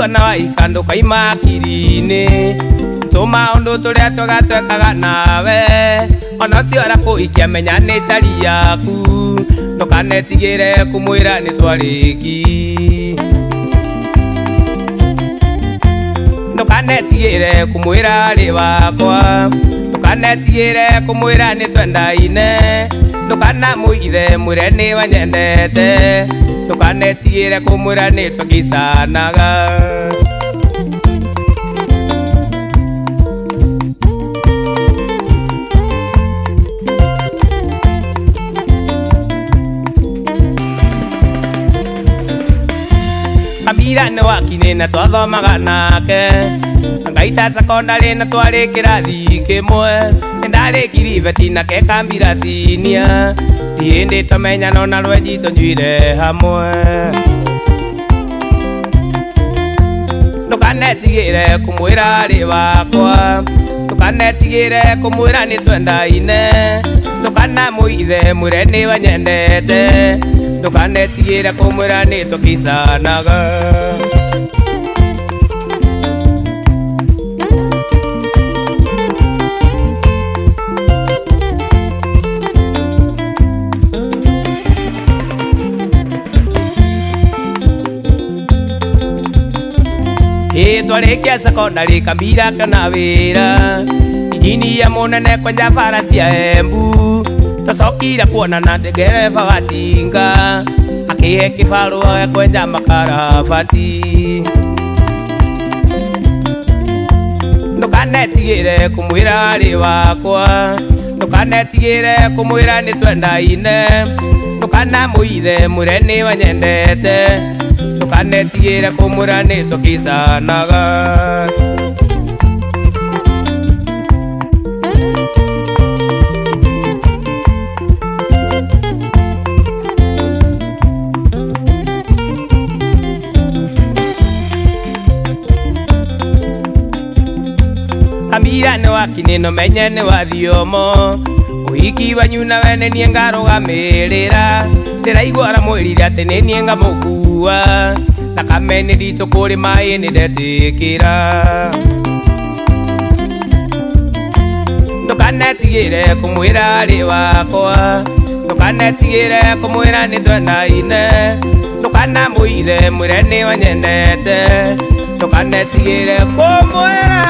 mwana wa ikando kaima kirine tuma undu turia tugatwekaga nawe ona cio araku ikiamenya ni tari yaku ndukanetigire kumwira ni twariki ndukanetigire kumwira ari wakwa ndukanetigire kumwira ni twendaine ndukanamuithe mwire ni wanyendete ndukanetigire kumwira ni twakicanaga Kamira ni wakine na twathomaga nake ngaita secondary na twari kirathi kimwe ndari kiriveti nake Kambira senior tiende tomenya nona rwenji tunjuire hamwe ndukanetigire kumwira ari wakwa ndukanetigire kumwira ni twendaine ndukanamuithe mwire ni wanyendete ndukanetigire kumwira ni twakicanaga twarikia secondary Kambira kana wira injini ya munene kwenja bara cia Embu twacokire kuonana ndereva wa tinga akihe kibarua kwenja makarabati ndukanetigire kumwira ari wakwa ndukanetigire kumwira ni twendaine ndukanamuithe mwire ni wanyendete ndukanetigire kumwira ni twakicanaga Kambira ni wakine no menye ni wathiomo uhiki wanyu nawe ni nie ngarugamirira ndiraigua aramwirire ati ni nie ngamukua thakame ni ritu kuri mai ni ndetikira ndukanetigire kumwira ari wakwa ndukanetigire kumwira ni twendaine ndukanamuithe mwire ni wanyendete ndukanetigire kumwira